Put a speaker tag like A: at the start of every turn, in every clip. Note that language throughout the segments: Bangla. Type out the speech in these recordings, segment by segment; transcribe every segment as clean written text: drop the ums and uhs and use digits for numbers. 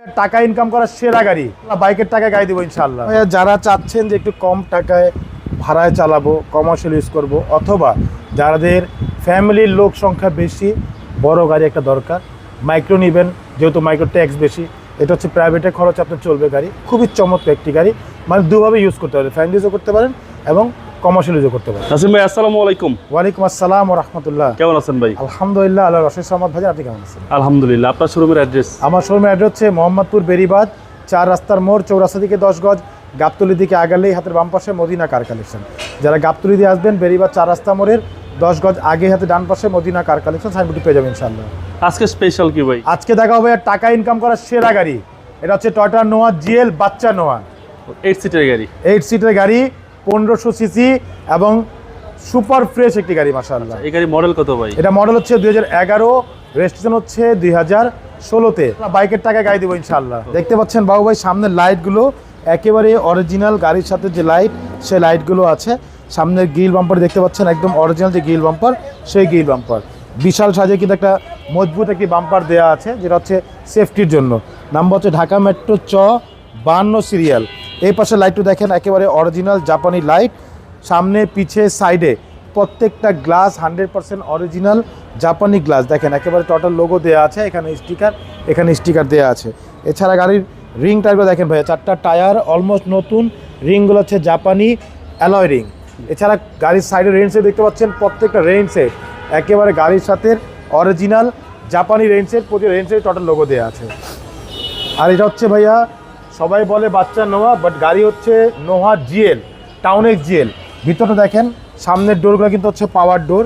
A: টাকা ইনকাম করার সেরা গাড়ি, বাইকের টাকায় গাড়ি দেবো ইনশাআল্লাহ। যারা চাচ্ছেন যে একটু কম টাকায় ভাড়ায় চালাবো, কমার্শিয়াল ইউজ করব, অথবা যাদের ফ্যামিলির লোক সংখ্যা বেশি, বড় গাড়ি একটা দরকার, মাইক্রো নেবেন যেহেতু মাইক্রো ট্যাক্স বেশি, এটা হচ্ছে প্রাইভেটের খরচ আপনার চলবে গাড়ি, খুবই চমৎকার একটি গাড়ি, মানে দুভাবে ইউজ করতে পারেন, ফ্যামিলি ইউজও করতে পারেন এবং কমার্শিয়াল ইউজও করতে পারেন।
B: নাসিম ভাই আসসালামু আলাইকুম।
A: ওয়ালাইকুম আসসালাম ওয়া রাহমাতুল্লাহ।
B: কেমন আছেন ভাই?
A: আলহামদুলিল্লাহ, আল্লাহর অশেষ রহমত। ভাই আপনি কেমন আছেন?
B: আলহামদুলিল্লাহ। আপনার শোরুমের অ্যাড্রেস?
A: আমার শোরুমের অ্যাড্রেস হচ্ছে মোহাম্মদপুর বেরিবাদ 4 রাস্তার মোড়, চৌরাস্তা দিকে 10 গজ, গাবতলি দিকে আগালেই হাতের বাম পাশে মদিনা কার কালেকশন। যারা গাবতলি দিয়ে আসবেন বেরিবাদ 4 রাস্তা মোড়ের 10 গজ আগে হাতে ডান পাশে মদিনা কার কালেকশন, সাইনবোর্ডটি পেয়ে যাবেন ইনশাআল্লাহ।
B: আজকে স্পেশাল কি ভাই?
A: আজকে দেখা হবে টাকা ইনকাম করার সেরা গাড়ি, এটা হচ্ছে টয়োটা নোয়া জিএল বাচ্চা নোয়া,
B: 8 সিটের গাড়ি।
A: 8 সিটের গাড়ি, 1500 সিসি এবং সুপার ফ্রেশ একটি গাড়ি মাশাআল্লাহ।
B: এই গাড়ি মডেল কত ভাই?
A: এটা মডেল হচ্ছে 2011, রেজিস্ট্রেশন হচ্ছে 2016-তে। বাইকের টাকায় গাড়ি দেবো ইনশাআল্লাহ। দেখতে পাচ্ছেন বাবু ভাই সামনের লাইটগুলো একেবারে অরিজিনাল, গাড়ির সাথে যে লাইট সেই লাইটগুলো আছে। সামনের গ্রিল বাম্পার দেখতে পাচ্ছেন একদম অরিজিনাল যে গ্রিল বাম্পার, সেই গ্রিল বাম্পার বিশাল সাজে কিন্তু একটা মজবুত একটি বাম্পার দেওয়া আছে, যেটা হচ্ছে সেফটির জন্য। নাম্বার হচ্ছে ঢাকা মেট্রো 52 সিরিয়াল। এই পাশে লাইটটা দেখেন একেবারে অরিজিনাল জাপানি লাইট, সামনে পিছে সাইডে প্রত্যেকটা গ্লাস 100% অরিজিনাল জাপানি গ্লাস। দেখেন একেবারে টোটাল লোগো দেওয়া আছে, এখানে স্টিকার দেওয়া আছে। এছাড়া গাড়ির রিং টায়ারগুলো দেখেন ভাইয়া, 4টা টায়ার অলমোস্ট নতুন, রিংগুলো হচ্ছে জাপানি অ্যালয় রিং। এছাড়া গাড়ির সাইডে রেইন সেট দেখতে পাচ্ছেন, প্রত্যেকটা রেইন সেট একেবারে গাড়ির সাথে অরিজিনাল জাপানি রেইন সেট, প্রতি রেইন সেট টোটাল লোগো দেওয়া আছে। আর এটা হচ্ছে ভাইয়া সবাই বলে বাচ্চা নোয়া, বাট গাড়ি হচ্ছে নোয়া জিএল, টাউন এক্স জিএল। ভিতরটা দেখেন, সামনের ডোরগুলো কিন্তু হচ্ছে পাওয়ার ডোর,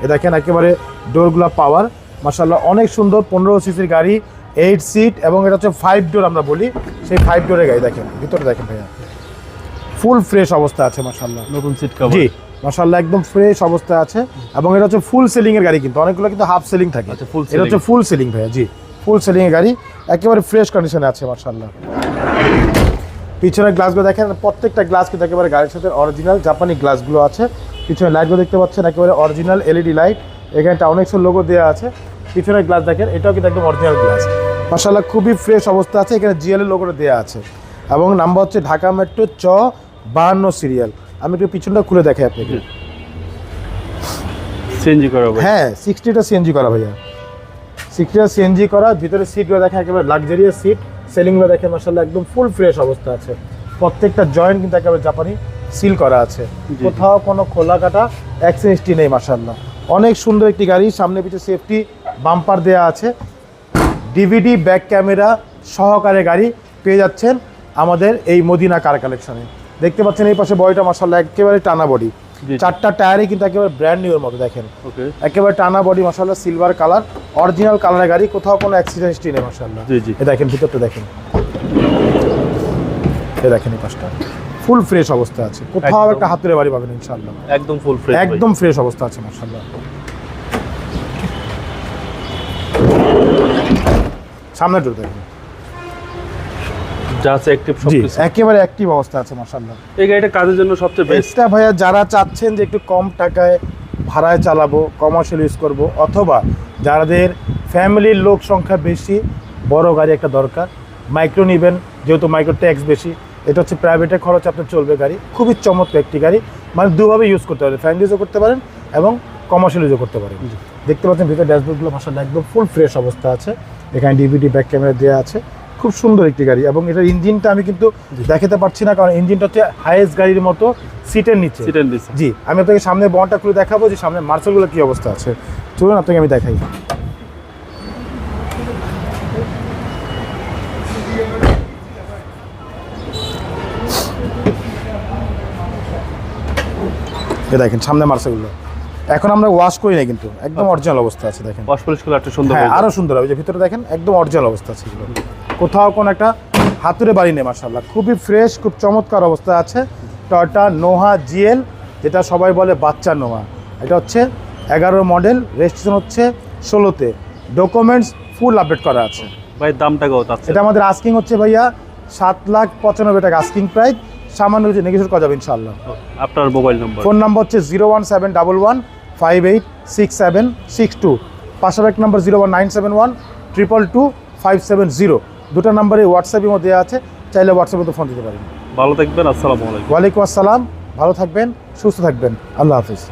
A: এ দেখেন একেবারে ডোরগুলো পাওয়ার মাশাআল্লাহ, অনেক সুন্দর। 15 সিসির গাড়ি, 8 সিট এবং এটা হচ্ছে 5 ডোর আমরা বলি, সেই 5 ডোরের গাড়ি। দেখেন ভিতরটা দেখেন ভাইয়া, ফুল ফ্রেশ অবস্থা আছে মাশাআল্লাহ।
B: নতুন সিট কভার,
A: জি মাশাআল্লাহ একদম ফ্রেশ অবস্থা আছে। এবং এটা হচ্ছে ফুল সেলিং এর গাড়ি, কিন্তু অনেকগুলো কিন্তু হাফ সেলিং থাকে,
B: আচ্ছা ফুল
A: এটা হচ্ছে ফুল সেলিং ভাইয়া। জি ফুল সেলিং এর গাড়ি, একেবারে ফ্রেশ কন্ডিশনে আছে মাশাআল্লাহ। পিছনের গ্লাসগুলো দেখেন, প্রত্যেকটা গ্লাস কিন্তু একেবারে গাড়ির সাথে অরিজিনাল জাপানি গ্লাসগুলো আছে। পিছনে লাইটগুলো দেখতে পাচ্ছেন একেবারে অরিজিনাল এলইডি লাইট, এখানে টাউন এক্সের লোগো দেওয়া আছে। পিছনের গ্লাস দেখেন, এটাও কিন্তু একদম অরিজিনাল গ্লাস মাশাআল্লাহ, খুবই ফ্রেশ অবস্থা আছে। এখানে জিএল এর লোগোটা দেওয়া আছে এবং নাম্বার হচ্ছে ঢাকা মেট্রো 52 সিরিয়াল। আমি একটু পিছনটা খুলে দেখাই আপনাকে।
B: সিএনজি করা ভাই?
A: হ্যাঁ 60টা সিএনজি করা ভাইয়া, 60টা সিএনজি করা। ভিতরে সিটগুলো দেখেন একেবারে লাক্সারিয়াস সিট, সেলিংগুলো দেখেন মাশাআল্লাহ একদম ফুল ফ্রেশ অবস্থা আছে। প্রত্যেকটা জয়েন্ট কিন্তু একেবারে জাপানি সিল করা আছে, কোথাও কোনো খোলা কাটা অ্যাক্সিডেন্টটি নেই মাশাআল্লাহ। অনেক সুন্দর একটি গাড়ি, সামনে পিছনে সেফটি বাম্পার দেওয়া আছে, ডিভিডি ব্যাক ক্যামেরা সহকারে গাড়ি পেয়ে যাচ্ছেন আমাদের এই মদিনা কার কালেকশনে। দেখতে পাচ্ছেন এই পাশে বডিটা মাশাআল্লাহ একেবারে টানা বডি, 4টা টায়ারই কিন্তু একেবারে ব্র্যান্ড নিউ এর মতো। দেখেন একেবারে টানা বডি মাশাআল্লাহ, সিলভার কালার, অরিজিনাল কালারের গাড়ি, কোথাও কোনো অ্যাক্সিডেন্ট হিস্ট্রি নেই মাশাআল্লাহ। এ দেখেন ভিতরটা দেখেন, এ দেখেন এই পাশটা ফুল ফ্রেশ অবস্থা আছে, কোথাও একটা হাতুড়ে বাড়ি পাবেন ইনশাআল্লাহ,
B: একদম ফুল ফ্রেশ,
A: একদম ফ্রেশ অবস্থা আছে মাশাআল্লাহ। সামনে ডোর দেখেন,
B: যা আছে অ্যাক্টিভ সব কিছু,
A: একেবারে অ্যাক্টিভ অবস্থা আছে মাশাআল্লাহ।
B: এই গাড়িটা কাজের জন্য সবচেয়ে বেস্ট।
A: এটা ভাইয়া যারা চাচ্ছেন যে একটু কম টাকায় ভাড়ায় চালাবো, কমার্শিয়াল ইউজ করব, অথবা যাদের ফ্যামিলির লোক সংখ্যা বেশি, বড় গাড়ি একটা দরকার, মাইক্রো নেবেন যেহেতু মাইক্রো ট্যাক্স বেশি, এটা হচ্ছে প্রাইভেটের খরচ আপনার চলবে গাড়ি, খুবই চমৎকার একটি গাড়ি, মানে দুভাবে ইউজ করতে পারেন, ফ্যামিলি ইউজও করতে পারেন এবং কমার্শিয়াল ইউজও করতে পারেন। দেখতে পাচ্ছেন ভিতরে ড্যাশবোর্ডগুলো মাশাআল্লাহ একদম ফুল ফ্রেশ অবস্থা আছে, এখানে ডিভিডি ব্যাক ক্যামেরা দেওয়া আছে, খুব সুন্দর একটি গাড়ি। এবং এটার ইঞ্জিনটা আমি কিন্তু দেখাতে পারছি না, কারণ ইঞ্জিনটা হচ্ছে হাইয়েস্ট গাড়ির মতো সিটের নিচে। জি আমি আপনাকে সামনে বনটা খুলে দেখাবো যে সামনে মার্সেলগুলো কী অবস্থা আছে, চলুন আপনাকে আমি দেখাই। দেখেন সামনে মার্সেলগুলো এখন আমরা ওয়াশ করি না, কিন্তু একদম অরিজিনাল অবস্থা আছে। দেখেন
B: ওয়াশ পলিশ করলে একটু সুন্দর,
A: হ্যাঁ আরো সুন্দর হবে। যে ভিতরে দেখেন একদম অরিজিনাল অবস্থা আছে, এগুলো কোথাও কোনো একটা হাতুড়ে বাড়ি নেই মাশাআল্লাহ, খুবই ফ্রেশ, খুব চমৎকার অবস্থা আছে। টয়োটা নোয়া জিএল, যেটা সবাই বলে বাচ্চা নোয়া, এটা হচ্ছে 11 মডেল, রেজিস্ট্রেশন হচ্ছে 16-তে, ডকুমেন্টস ফুল আপডেট করা আছে।
B: ভাই দামটা কত আছে? এটা
A: আমাদের আস্কিং হচ্ছে ভাইয়া 7,95,000 টাকা আস্কিং প্রাইস, সামান্য কিছু নেগোশিয়েট করা যাবে ইনশাআল্লাহ।
B: আপনার মোবাইল নম্বর?
A: ফোন নাম্বার হচ্ছে 01711586762, পাশাপাশি নাম্বার 01971222570। দুটো নাম্বারে হোয়াটসঅ্যাপের মধ্যে আছে, চাইলে হোয়াটসঅ্যাপে তো ফোন দিতে পারেন।
B: ভালো থাকবেন, আসসালামু আলাইকুম।
A: ওয়ালাইকুম আসসালাম, ভালো থাকবেন, সুস্থ থাকবেন, আল্লাহ হাফিজ।